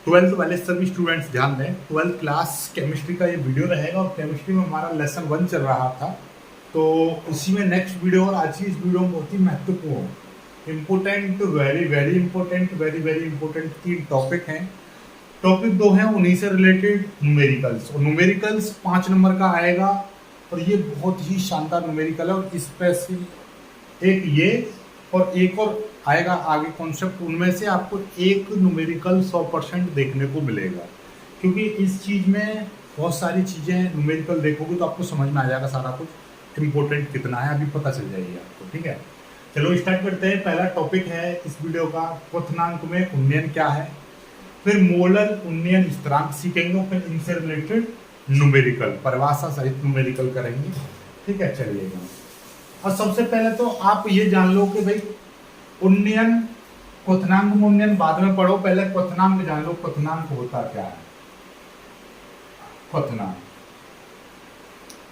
Twelfth वाले सभी students ध्यान दें, ट्वेल्थ क्लास केमिस्ट्री का ये वीडियो रहेगा और केमिस्ट्री में हमारा लेसन 1 चल रहा था, तो इसी में नेक्स्ट वीडियो और आज की इस वीडियो में बहुत ही महत्वपूर्ण important very very important very very important 3 topic हैं। टॉपिक 2 हैं, उन्हीं से रिलेटेड न्यूमेरिकल्स, और न्यूमेरिकल्स 5 नंबर का आएगा और ये बहुत ही शानदार न्यूमेरिकल है। और स्पेशल एक ये और एक और आएगा आगे कॉन्सेप्ट, उनमें से आपको एक न्यूमेरिकल 100% देखने को मिलेगा, क्योंकि इस चीज़ में बहुत सारी चीज़ें न्यूमेरिकल देखोगे तो आपको समझ में आ जाएगा सारा कुछ इम्पोर्टेंट कितना है, अभी पता चल जाएगी आपको। ठीक है, चलो स्टार्ट करते हैं। पहला टॉपिक है इस वीडियो का, क्वथनांक में उन्नयन क्या है, फिर मोलर उन्नयन स्थिरांक सीखेंगे, फिर इनसे रिलेटेड न्यूमेरिकल परिभाषा सहित न्यूमेरिकल करेंगे। ठीक है, चलिएगा। और सबसे पहले तो आप ये जान लो कि भाई उन्नयन, क्वथनांक में उन्नयन बाद में पढ़ो, पहले क्वथनांक जान लो। क्वथनांक होता क्या है? क्वथनांक,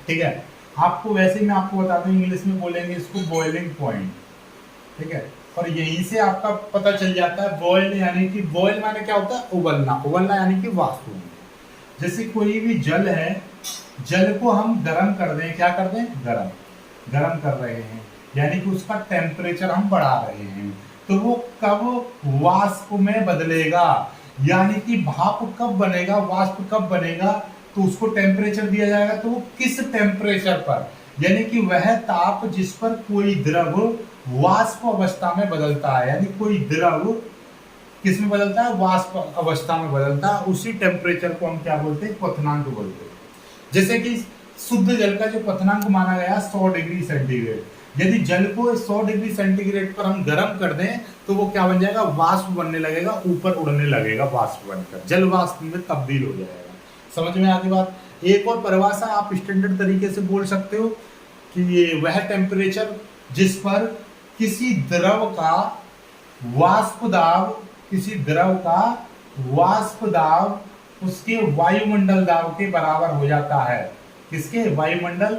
ठीक है, आपको वैसे ही मैं आपको बताता हूँ, इंग्लिश में बोलेंगे इसको बॉइलिंग पॉइंट। ठीक है, और यहीं से आपका पता चल जाता है बॉयल, यानी कि बॉयल माने क्या होता है? उबलना। उबलना यानी कि वाष्प होना। जैसे कोई भी जल है, जल को हम गर्म कर दें, क्या कर दें? गर्म कर रहे हैं, यानी कि उसका टेम्परेचर हम बढ़ा रहे हैं, तो वो कब वाष्प में बदलेगा, यानी कि भाप कब बनेगा, वाष्प कब बनेगा, तो उसको टेम्परेचर दिया जाएगा। तो वो किस टेम्परेचर पर, यानी कि वह ताप जिस पर कोई द्रव वाष्प अवस्था में बदलता है, यानी कोई द्रव किस में बदलता है? वाष्प अवस्था में बदलता है, उसी टेम्परेचर को हम क्या बोलते हैं? क्वथनांक बोलते हैं। जैसे कि शुद्ध जल का जो क्वथनांक माना गया 100 डिग्री सेंटीग्रेड, यदि जल को 100 डिग्री सेंटीग्रेड पर हम गर्म कर दें तो वो क्या बन जाएगा? वाष्प बनने लगेगा, ऊपर उड़ने लगेगा, वाष्प बनकर जल वाष्प में तब्दील हो जाएगा। समझ में आती बात? एक और परिभाषा आप स्टैंडर्ड तरीके से बोल सकते हो कि ये वह टेम्परेचर जिस पर किसी द्रव का वाष्प दाब, किसी द्रव का वाष्प दाब उसके वायुमंडल दाब के बराबर हो जाता है। किसके? वायुमंडल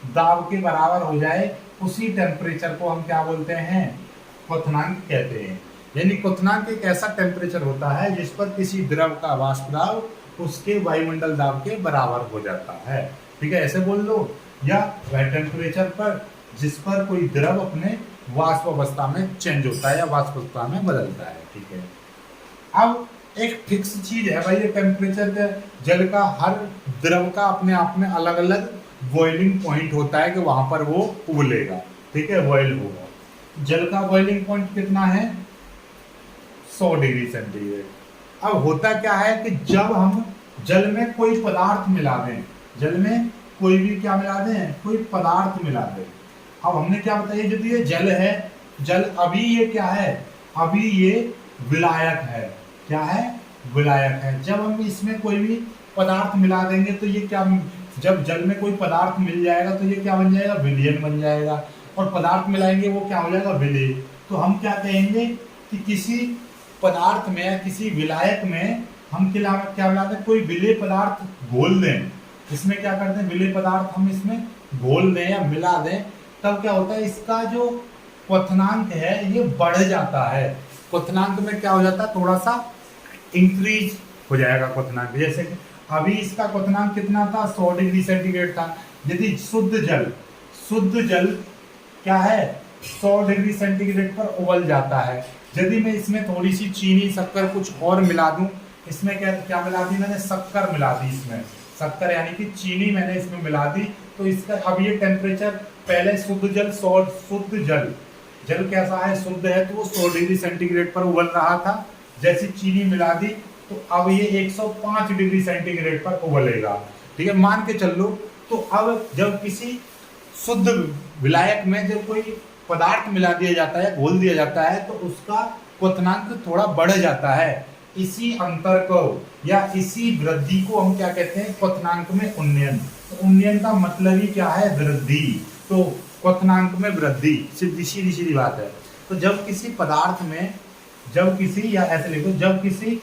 दाब के बराबर हो जाए, उसी टेम्परेचर को हम क्या बोलते हैं? क्वथनांक कहते हैं। यानी क्वथनांक एक ऐसा टेम्परेचर होता है जिस पर किसी द्रव का वाष्प दाब उसके वायुमंडल दाब के बराबर हो जाता है। ठीक है, ऐसे बोल लो, या वह टेम्परेचर पर जिस पर कोई द्रव अपने वाष्प अवस्था में चेंज होता है या वाष्प अवस्था में बदलता है। ठीक है, अब एक फिक्स चीज है भाई, ये टेम्परेचर का जल का हर द्रव का अपने आप में अलग अलग बॉइलिंग पॉइंट होता है कि वहां पर वो उबलेगा। ठीक है, बॉइल होगा। जल का बॉइलिंग पॉइंट कितना है? 100 डिग्री सेंटीग्रेड। अब होता क्या है कि जब हम जल में कोई पदार्थ मिला दें, जल में कोई भी क्या मिला दें? कोई पदार्थ मिला दें। अब हमने क्या बताया, जब ये जल है, जल अभी ये क्या है? अभी ये विलायक है। क्या है? विलायक है। जब हम इसमें कोई भी पदार्थ मिला देंगे तो ये क्या, जब जल में कोई पदार्थ मिल जाएगा तो ये क्या बन जाएगा? विलयन बन जाएगा। और पदार्थ मिलाएंगे वो क्या हो जाएगा? विलेय। तो हम क्या कहेंगे कि किसी पदार्थ में या किसी विलायक में हम क्या मिला दें? कोई विलेय पदार्थ घोल दें, इसमें क्या करते हैं? विलेय पदार्थ हम इसमें घोल दें या मिला दें, तब क्या होता है? इसका जो क्वथनांक है ये बढ़ जाता है। क्वथनांक में क्या हो जाता है? थोड़ा सा इंक्रीज हो जाएगा क्वथनांक। जैसे कि अभी इसका क्वथनांक कितना था? 100 डिग्री सेंटीग्रेड था। यदि शुद्ध जल क्या है? 100 डिग्री सेंटीग्रेड पर उबल जाता है। यदि मैं इसमें थोड़ी सी चीनी, शक्कर कुछ और मिला दूं, इसमें क्या मिला दी मैंने? शक्कर मिला दी इसमें, शक्कर यानी कि चीनी मैंने इसमें मिला दी, तो इसका अब ये टेम्परेचर, पहले शुद्ध जल जल कैसा है? शुद्ध है, तो वो 100 डिग्री सेंटीग्रेड पर उबल रहा था। जैसे चीनी मिला दी तो अब ये 105 डिग्री सेंटीग्रेड पर उबलेगा। ठीक है, मान के चल लो। तो अब जब किसी शुद्ध विलायक में जब कोई पदार्थ मिला दिया जाता है, घोल दिया जाता है, तो उसका क्वथनांक थोड़ा बढ़ जाता है। इसी अंतर को या इसी वृद्धि को हम क्या कहते हैं? क्वथनांक में उन्नयन। तो उन्नयन का मतलब ही क्या है? वृद्धि। तो क्वथनांक में वृद्धि, सीधी सीधी बात है। तो जब किसी पदार्थ में, जब किसी, या ऐसे लिखो, जब किसी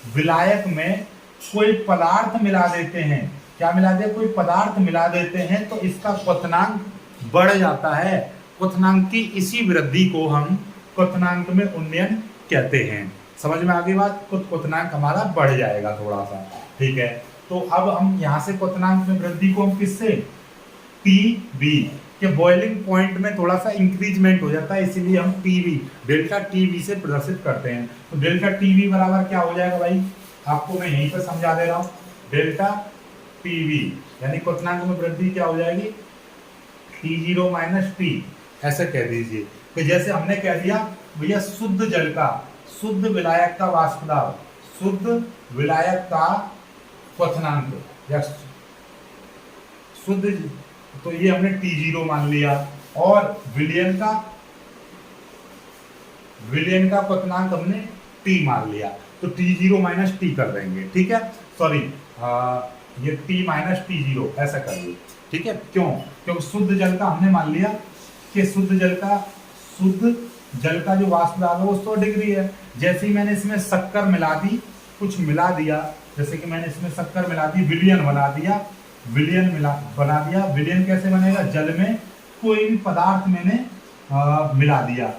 विलायक में कोई पदार्थ मिला देते हैं, क्या मिला दे? कोई पदार्थ मिला देते हैं, तो इसका क्वथनांक बढ़ जाता है। क्वथनांक की इसी वृद्धि को हम क्वथनांक में उन्नयन कहते हैं। समझ में आ गई बात। क्वथनांक हमारा बढ़ जाएगा थोड़ा सा, ठीक है। तो अब हम यहाँ से क्वथनांक में वृद्धि को हम किससे, टी बी के बॉइलिंग पॉइंट में थोड़ा सा इंक्रीजमेंट हो जाता है, इसीलिए हम टीवी डेल्टा टीवी से प्रदर्शित करते हैं। तो डेल्टा टीवी बराबर क्या हो जाएगा भाई, आपको मैं यहीं पर समझा दे रहा हूँ। डेल्टा टीवी यानी क्वथनांक में वृद्धि क्या हो जाएगी, T0 माइनस टी, ऐसे कह दीजिए। तो जैसे हमने कह दिया भैया शुद्ध जल का, शुद्ध विलायक का वाष्प दाब, शुद्ध विलायक का क्वथनांक या शुद्ध, तो ये हमने T0 मान लिया। और विलयन का क्वथनांक हमने T मान लिया, तो T0 माइनस टी कर देंगे, ठीक है। सॉरी, ये T माइनस T0 ऐसा कर लो, ठीक है। क्यों, क्योंकि शुद्ध जल का हमने मान लिया कि शुद्ध जल का जो वाष्प दाब है वो 100 डिग्री है। जैसे ही मैंने इसमें शक्कर मिला दी, कुछ मिला दिया, जैसे कि मैंने इसमें शक्कर मिला दी, विलयन बना दिया, विलयन कैसे बनेगा, जल में कोई भी पदार्थ मैंने मिला दिया,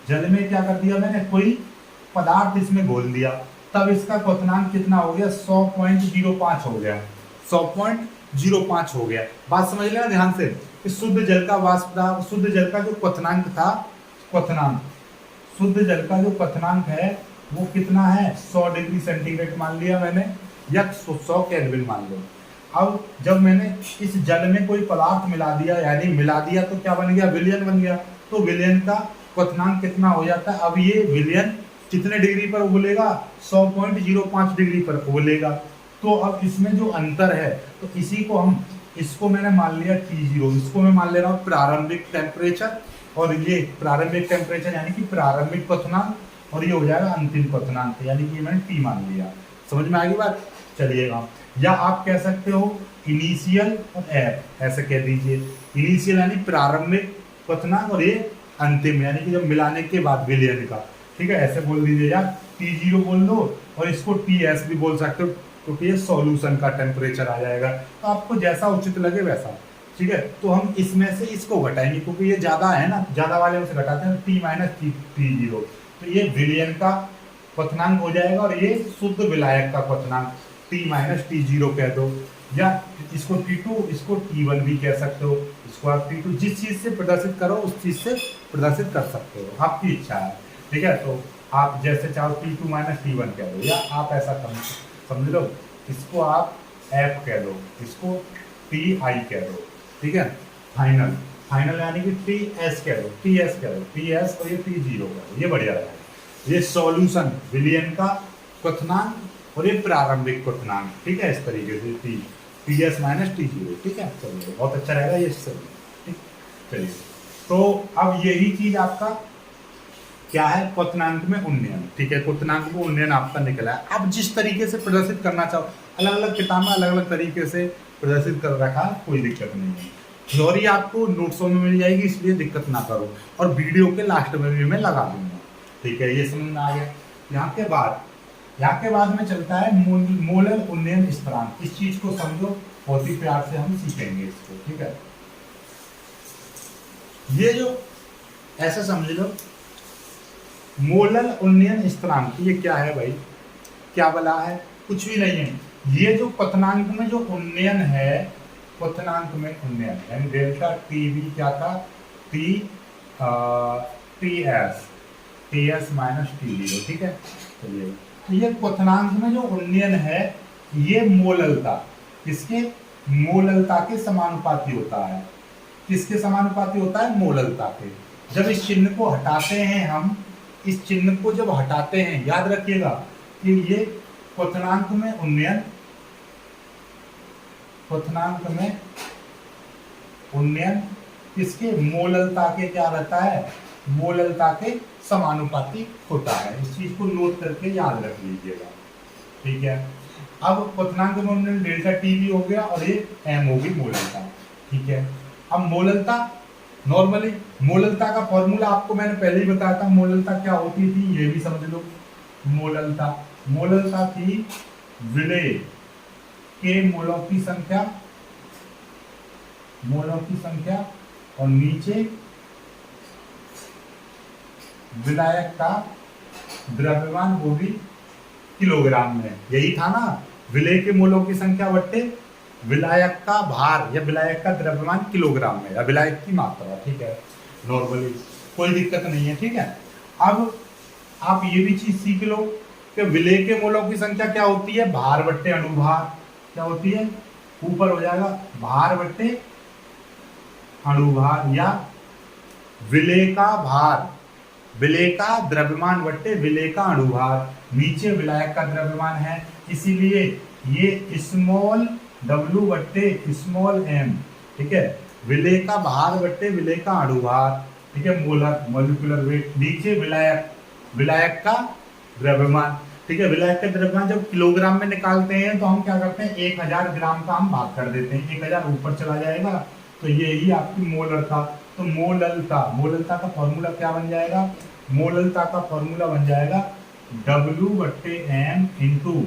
जल में क्या कर दिया मैंने, कोई पदार्थ इसमें घोल दिया, तब इसका क्वथनांक कितना हो गया, 100.05 हो गया, 100.05 हो गया। बात समझ लेना ध्यान से कि शुद्ध जल का वाष्प दाब, शुद्ध जल का जो क्वथनांक था, शुद्ध जल का जो क्वथनांक है वो कितना है, 100 डिग्री सेंटीग्रेड मान लिया मैंने, या 100 केल्विन मान लो। अब जब मैंने इस जल में कोई पदार्थ मिला दिया, यानी मिला दिया तो क्या बन गया, विलयन बन गया। तो विलयन का क्वथनांक कितना हो जाता है, अब ये विलयन कितने डिग्री पर उबलेगा, 100.05 डिग्री पर उबलेगा। तो अब इसमें जो अंतर है, तो इसी को हम, इसको मैंने मान लिया T0, इसको मैं मान ले रहा हूँ प्रारंभिक टेम्परेचर, और ये प्रारंभिक टेम्परेचर यानी कि प्रारंभिक क्वथनांक, और ये हो जाएगा अंतिम क्वथनांक, यानी कि मैंने T मान लिया। समझ में आ गई बात, चलिएगा। या आप कह सकते हो इनिशियल और एफ, ऐसे कह दीजिए। इनिशियल यानी प्रारंभिक क्वथनांक, और ये अंतिम यानी कि जब मिलाने के बाद विलयन का, ठीक है, ऐसे बोल दीजिए। या T0 बोल दो, और इसको TS भी बोल सकते हो, क्योंकि ये सॉल्यूशन का टेम्परेचर आ जाएगा। तो आपको जैसा उचित लगे वैसा, ठीक है। तो हम इसमें से इसको घटाएंगे, क्योंकि ये ज्यादा है ना, ज्यादा वाले में से घटाते हैं, T माइनस T0, तो ये विलयन का क्वथनांक हो जाएगा, और ये शुद्ध विलायक का क्वथनांक T माइनस T0 कह दो, या इसको T2, इसको T1 भी कह सकते हो, इसको आप T2, जिस चीज से प्रदर्शित करो उस चीज से प्रदर्शित कर सकते हो, आपकी इच्छा है, ठीक है। तो आप जैसे चाहो T2 माइनस T1 कह दो, या आप ऐसा समझ लो, इसको आप F कह दो, इसको TI कह दो, ठीक है। फाइनल यानी कि TS कह दो, TS, और ये T0 कह दो, ये बढ़िया रहेगा। ये सॉल्यूशन विलयन का क्वथनांक और ये प्रारंभिक क्वथनांक, ठीक है, इस तरीके से TS माइनस T0, ठीक है। चलिए, बहुत अच्छा रहेगा ये सब, ठीक। चलिए, तो अब यही चीज आपका क्या है, क्वथनांक में उन्नयन, ठीक है। क्वथनांक में उन्नयन आपका निकला है। अब जिस तरीके से प्रदर्शित करना चाहो, अलग अलग किताब में अलग अलग तरीके से प्रदर्शित कर रखा, कोई दिक्कत नहीं है। थ्योरी आपको नोट्सों में मिल जाएगी, इसलिए दिक्कत ना करो, और वीडियो के लास्ट में भी मैं लगा दूंगा, ठीक है। ये समझ में आ गया। यहाँ के बाद में चलता है मोलर उन्नयन स्थिरांक। इस चीज को समझो, बहुत ही प्यार से हम सीखेंगे इसको, ठीक है। ये जो ऐसा समझ लो, मोलर उन्नयन स्थिरांक, ये क्या है भाई, क्या बला है, कुछ भी नहीं है। ये जो क्वथनांक में जो उन्नयन है, क्वथनांक में उन्नयन यानी डेल्टा टीवी क्या था, TS माइनस T0, ठीक है। चलिए, तो ये क्वथनांक में जो उन्नयन है, ये मोललता, किसके, मोललता के समानुपाती होता है। किसके समानुपाती होता है, मोललता के। जब इस चिन्ह को हटाते हैं हम, इस चिन्ह को जब हटाते हैं, याद रखिएगा कि ये क्वथनांक में उन्नयन, किसके, मोललता के क्या रहता है, मोललता के समानुपाती होता है। इस चीज को नोट करके याद रख लीजिएगा, ठीक है। अब क्वथनांक में उन्नयन डेल्टा टी हो गया, और ये एम होगी मोललता, ठीक है। अब मोललता, नॉर्मली मोललता का फॉर्मूला आपको मैंने पहले ही बताया था। मोललता क्या होती थी, ये भी समझ लो। मोललता थी विलेय के मोलों की संख्या, और नीचे विलायक का द्रव्यमान वो भी किलोग्राम में। यही था ना, विलेय के मोलों की संख्या बट्टे विलायक का भार या विलायक का द्रव्यमान किलोग्राम में या विलायक की मात्रा। ठीक है, नॉर्मली कोई दिक्कत नहीं है। ठीक है, अब आप ये भी चीज सीख लो कि विलेय के मोलों की संख्या क्या होती है, भार बट्टे अणुभार। क्या होती है, ऊपर हो जाएगा भार बट्टे अणुभार या विलेय का भार, विलेय का द्रव्यमान बट्टे विलेय का अणुभार। नीचे विलायक का द्रव्यमान है, इसीलिए ये स्मॉल w बट्टे स्मॉल m। ठीक है, विलेय का भार बट्टे विलेय का अणुभार। ठीक है, मोलर मॉलिक्यूलर वेट। नीचे विलायक, विलायक का द्रव्यमान। ठीक है, विलायक का द्रव्यमान जब किलोग्राम में निकालते हैं तो हम क्या करते हैं, 1000 ग्राम का हम भाग कर देते हैं, 1000 ऊपर चला जाएगा तो ये ही आपकी मोलरता। तो मोललता, मोललता का फॉर्मूला क्या बन जाएगा, मोललता का फॉर्मूला बन जाएगा W बट्टे M इंटू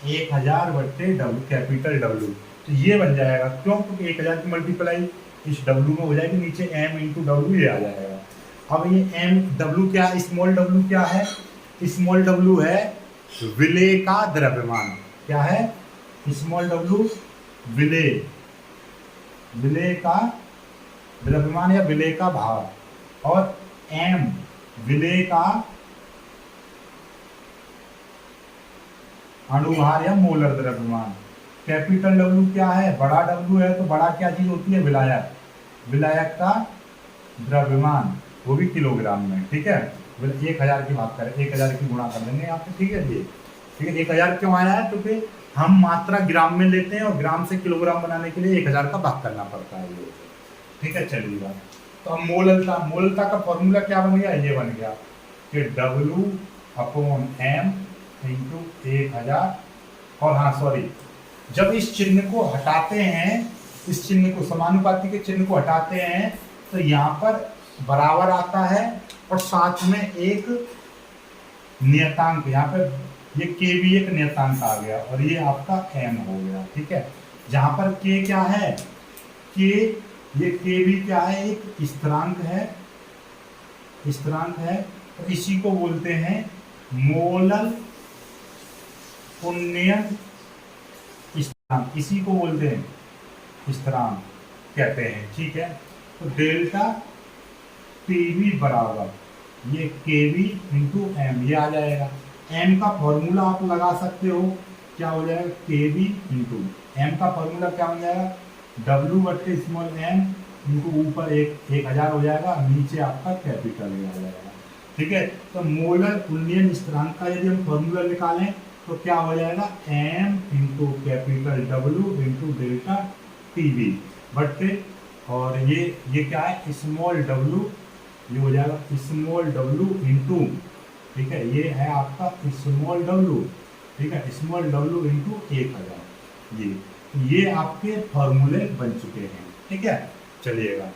1000 बट्टे W, कैपिटल W। तो ये बन जाएगा, क्यों, क्योंकि 1000 की मल्टीप्लाई इस W में हो जाएगी, नीचे M इंटू W ये आ जाएगा। अब ये M W क्या, स्मॉल w क्या है, स्मॉल w है विलेय का द्रव्यमान। क्या है, स्मॉल w विलेय, विलेय का द्रव्यमान या विलेय का भार, और m विलेय का अणुभार या मोलर द्रव्यमान। कैपिटल W क्या है, बड़ा W है, तो बड़ा क्या चीज होती है, विलायक, विलायक का द्रव्यमान वो भी किलोग्राम में। ठीक है, 1000 की बात करें, 1000 की गुणा कर देंगे यहाँ पे। ठीक है जी, ठीक है, 1000 क्यों आया है, क्योंकि हम मात्रा ग्राम में लेते हैं और ग्राम से किलोग्राम बनाने के लिए 1000 का भाग करना पड़ता है ये। ठीक है, चलिए बात। तो अब मोललता, मोललता का फॉर्मूला क्या बन गया, ये बन गया कि W अपॉन M इंटू 1000। और हाँ सॉरी, जब इस चिन्ह को हटाते हैं, इस चिन्ह को, समानुपाती के चिन्ह को हटाते हैं तो यहाँ पर बराबर आता है और साथ में एक नियतांक, यहाँ पर ये k भी एक नियतांक आ गया और ये आपका m हो गया। ठीक है, जहाँ पर k क्या है, k, ये k भी क्या है, एक स्थिरांक है, स्थिरांक है, तो इसी को बोलते हैं मोलल उन्नयन स्थिरांक, इसी को बोलते हैं स्थिरांक कहते हैं। ठीक है, तो डेल्टा pv बराबर ये kv इंटू m, ये आ जाएगा। m का फॉर्मूला आप लगा सकते हो, क्या हो जाएगा, kv इंटू m का फॉर्मूला क्या हो जाएगा, w बट्टे स्मॉल m इंटू ऊपर 1000 हो जाएगा, नीचे आपका कैपिटल आ जाएगा। ठीक है, तो मोलर उन्नयन स्थिरांक का यदि हम फॉर्मूला निकालें तो क्या हो जाएगा, m into capital W into delta pv बट्टे, और ये क्या है, स्मॉल w, ये हो जाएगा स्मॉल w इंटू, ठीक है, ये है आपका स्मॉल w। ठीक है, स्मॉल w इंटू 1000। ये आपके फॉर्मूले बन चुके हैं। ठीक है, चलिएगा,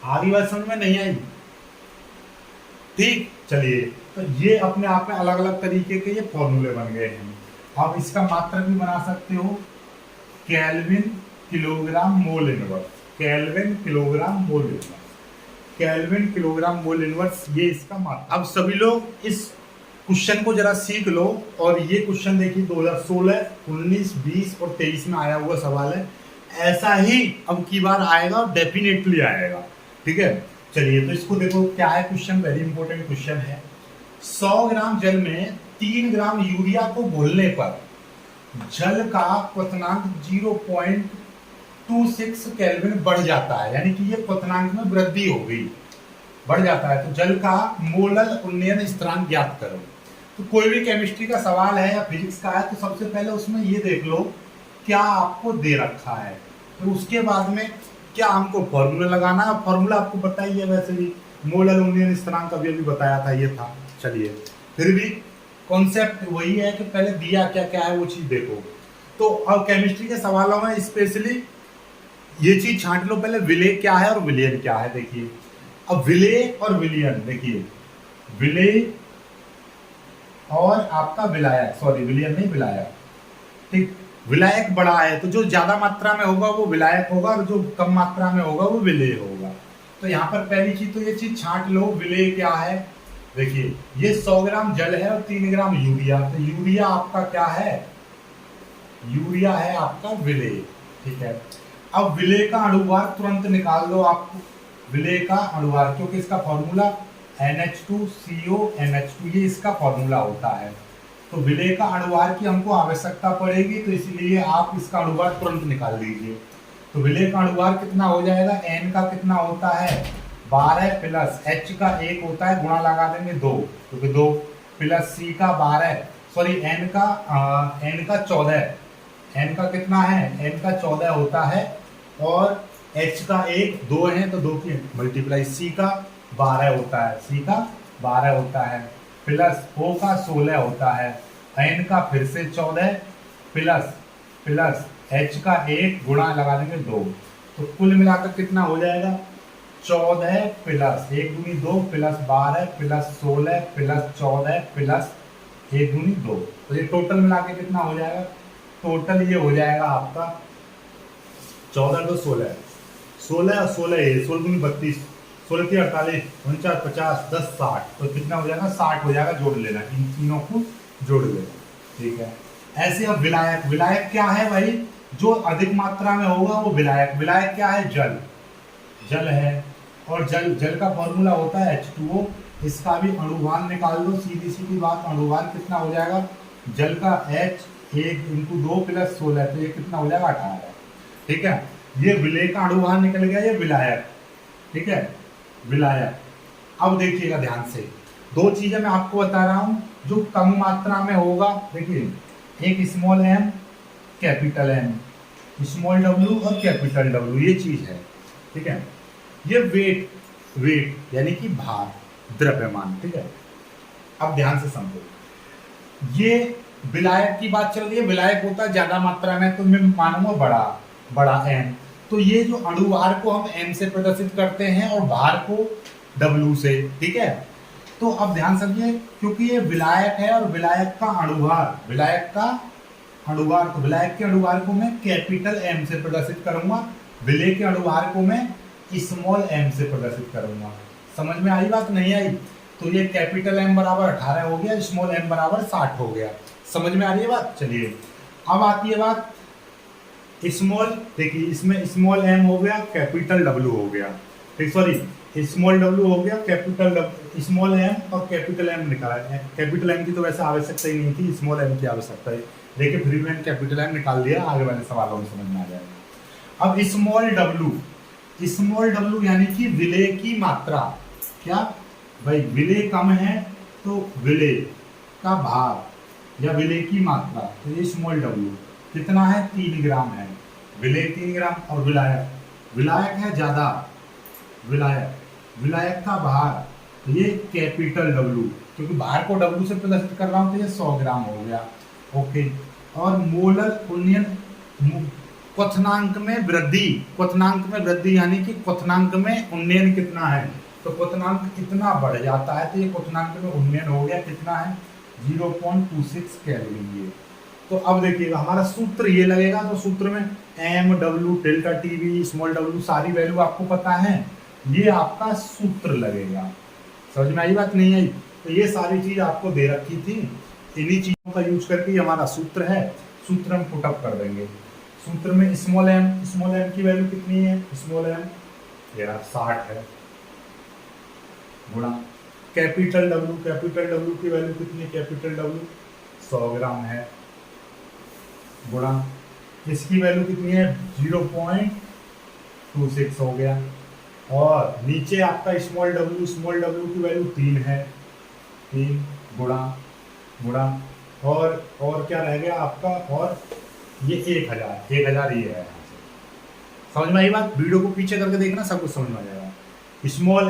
आगे बात समझ में नहीं आई। ठीक, चलिए, तो ये अपने आप में अलग अलग तरीके के ये फॉर्मूले बन गए हैं। आप इसका मात्रक भी बना सकते हो, kelvin kilogram mole inverse, kelvin kilogram mole inverse, kelvin kilogram mole inverse, ये इसका मात्रक। अब सभी लोग इस क्वेश्चन को जरा सीख लो, और ये क्वेश्चन देखिए 2016, 19, 20 और 23 में आया हुआ सवाल है। ऐसा ही अब की बार आएगा और डेफिनेटली आएगा। ठीक है, चलिए, तो इसको देखो क्या है क्वेश्चन, वेरी इंपॉर्टेंट क्वेश्चन है। 100 ग्राम जल में 3 ग्राम यूरिया को घोलने पर जल का क्वथनांक 0.26 केल्विन बढ़ जाता है, यानी कि ये क्वथनांक में वृद्धि हो गई, बढ़ जाता है। तो जल का मोलल उन्नयन स्थिरांक ज्ञात करो। तो कोई भी केमिस्ट्री का सवाल है या फिजिक्स का है तो सबसे पहले उसमें ये देख लो क्या आपको दे रखा है, तो उसके बाद में क्या हमको फॉर्मूला लगाना है। फॉर्मूला आपको बताइए, वैसे भी मोलल उन्नयन स्थिरांक अभी बताया था, ये था। चलिए, फिर भी कॉन्सेप्ट वही है कि पहले दिया क्या क्या है वो चीज देखो। तो अब केमिस्ट्री के सवालों में स्पेशली ये चीज छांट लो पहले, विलेय क्या है और विलयन क्या है। देखिए, अब विलेय और विलयन, देखिए विलेय और आपका विलायक, सॉरी विलयन नहीं विलायक। ठीक, विलायक बड़ा है तो जो ज्यादा मात्रा में होगा वो विलायक होगा, और जो कम मात्रा में होगा वो विलेय होगा। तो यहाँ पर पहली चीज तो ये चीज छांट लो, विलेय क्या है, देखिए ये 100 ग्राम जल है और 3 ग्राम यूरिया, तो यूरिया आपका क्या है, यूरिया है आपका विलेय, ठीक है। अब विलेय का अणुभार तुरंत निकाल दो आपको, विलेय का अणुभार, क्योंकि इसका फॉर्मूला NH2CO NH2 ये इसका फॉर्मूला होता है। तो विलेय का अणुभार की हमको आवश्यकता पड़ेगी, तो इसलिए आप इसका अणुभार तुरंत निकाल दीजिए। तो विलेय का अणुभार कितना हो जाएगा, N का कितना होता है 12 प्लस H का 1 होता है, गुणा लगा देंगे 2, क्योंकि 2 प्लस C का 12, सॉरी N का 14, N का कितना है, N का 14 होता है, और H का 1 2 है, तो 2 की मल्टीप्लाई, C का 12 होता है, C का 12 होता है, प्लस O का 16 होता है, N का फिर से 14 प्लस H का 1 गुणा लगा देंगे 2, तो कुल मिलाकर कितना हो जाएगा 14 प्लस 1 दूनी 2 प्लस 12 प्लस 16 प्लस 14 प्लस 1 दूनी 2, तो ये टोटल मिला के कितना हो जाएगा, टोटल ये हो जाएगा आपका 14 2 16, 16 और 16 ये 16 दूनी 32, 16 की 48, 49 50 10 60, तो कितना हो जाएगा 60 हो जाएगा, जोड़ लेना, इन तीनों को जोड़ लेना, ठीक है। ऐसे अब विलायक, विलायक क्या है भाई, जो अधिक मात्रा में होगा वो विलायक, विलायक क्या है, जल, जल है, और जल का फॉर्मूला होता है H2O, इसका भी अणुभार निकाल दो, सीधी सीधी बात, अणुभार कितना हो जाएगा, जल का H 1 × 2 + 16, तो ये कितना हो जाएगा 18, ठीक है। ये विलेय का अणुभार निकल गया, ये विलायक, ठीक है, विलायक। अब देखिएगा ध्यान से, दो चीजें मैं आपको बता रहा हूं जो कम मात्रा में होगा, देखिए एक small m capital M, small w और कैपिटल W, ये चीज है, ठीक है। ये वेट यानी कि भार, द्रव्यमान, ठीक है। अब ध्यान से समझो, ये विलायक की बात चल रही है, विलायक होता है ज्यादा मात्रा में, तो मैं मानूंगा बड़ा M, तो ये जो अणुभार को हम M से प्रदर्शित करते हैं और भार को W से, ठीक है। तो अब ध्यान समझिए, क्योंकि ये विलायक है और विलायक का अणुभार, तो विलायक के अणुभार को मैं कैपिटल M से प्रदर्शित करूंगा, विलेय के अणुभार को मैं स्मॉल m से प्रदर्शित करूंगा। समझ में आई बात, नहीं आई, तो ये कैपिटल M बराबर 18 हो गया, स्मॉल m बराबर 60 हो गया। समझ में आ रही है बात। चलिए अब आती है बात स्मॉल, देखिए इसमें स्मॉल m हो गया, कैपिटल W हो गया, ठीक, सॉरी स्मॉल w हो गया, कैपिटल स्मॉल m और कैपिटल M निकाला है। कैपिटल M की तो वैसे आवश्यकता ही नहीं थी, स्मॉल m की आवश्यकता है, देखिए फिर मैंने कैपिटल M निकाल दिया, आगे वाले सवालों में समझ में आ जाएगा। अब स्मॉल w यानी कि विलेय की मात्रा, क्या भाई, विलेय कम है तो विलेय का भार या विलेय की मात्रा, तो ये स्मॉल w कितना है 3 ग्राम है, विलेय 3 ग्राम, और विलायक है ज्यादा, विलायक का भार, तो ये कैपिटल W, क्योंकि भार को W से प्रदर्शित कर रहा हूं, तो ये 100 ग्राम हो गया, ओके। और मोलर उन्नयन, क्वथनांक में वृद्धि यानी कि क्वथनांक में उन्नयन कितना है, तो क्वथनांक कितना बढ़ जाता है, तो ये क्वथनांक में उन्नयन हो गया, कितना है 0.26 केल्विन। ये तो अब देखिएगा हमारा सूत्र ये लगेगा, तो सूत्र में m w delta TV small w सारी वैल्यू आपको पता है, ये आपका सूत्र लगेगा। समझ में आई बात, नहीं आई, तो ये सारी चीज आपको दे रखी थी, इन्हीं चीजों का यूज करके हमारा सूत्र है, सूत्र हम पुटअप कर देंगे। सूत्र में स्मॉल m की वैल्यू कितनी है, स्मॉल m यार 60 है, गुणा कैपिटल W की वैल्यू कितनी है, कैपिटल W 100 ग्राम है, गुणा इसकी वैल्यू कितनी है 0.26 हो गया, और नीचे आपका स्मॉल w की वैल्यू 3 है, 3 गुणा और क्या रह गया आपका, और ये 1000 ये है। समझ में आई बात, वीडियो को पीछे करके देखना, सब कुछ समझ में आ जाएगा। स्मॉल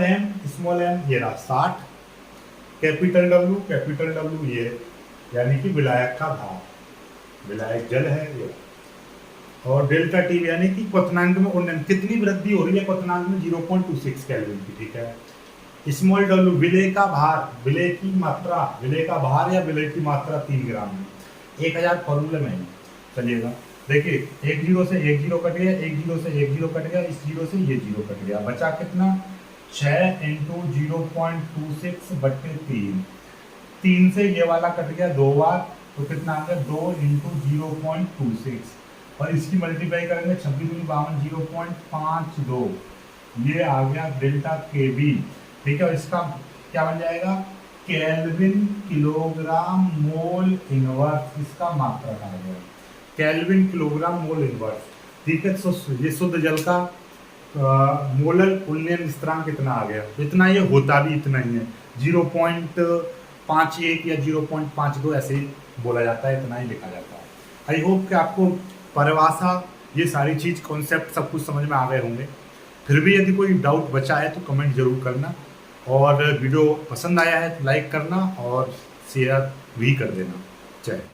m ये रहा 60, कैपिटल W ये यानी कि विलायक का भार, विलायक जल है ये, और डेल्टा टी यानी कि क्वथनांक में उन्नयन, कितनी वृद्धि हो रही है क्वथनांक में 0.26 केल्विन की, ठीक है। स्मॉल w विलेय का भार, विलेय की मात्रा, विलेय का भार या विलेय की मात्रा 3 ग्राम में, 1000 फॉर्मूले में। चलिएगा देखिए 1 0 से 1 0 कट गया, 1 0 से 1 0 कट गया, इस 0 से ये 0 कट गया, बचा कितना 6 इंटू 0.26 बट्टे 3, 3 से ये वाला कट गया 2 बार, तो कितना आ गया 2 इंटू 0.26, और इसकी मल्टीप्लाई करेंगे 26×52 0.52, ये आ गया डेल्टा के बी। ठीक है, और इसका क्या बन जाएगा, केल्विन किलोग्राम मोल इनवर्स, इसका मात्रक आ गया केल्विन किलोग्राम मोल इनवर्स। ठीक है, तो ये शुद्ध जल का मोलर उन्नयन स्थिरांक कितना आ गया, तो इतना, ये होता भी इतना ही है, 0.51 या 0.52 ऐसे ही बोला जाता है, इतना ही लिखा जाता है। आई होप कि आपको परिभाषा, ये सारी चीज़, कॉन्सेप्ट सब कुछ समझ में आ गए होंगे। फिर भी यदि कोई डाउट बचा है तो कमेंट जरूर करना, और वीडियो पसंद आया है तो लाइक करना और शेयर भी कर देना। जय।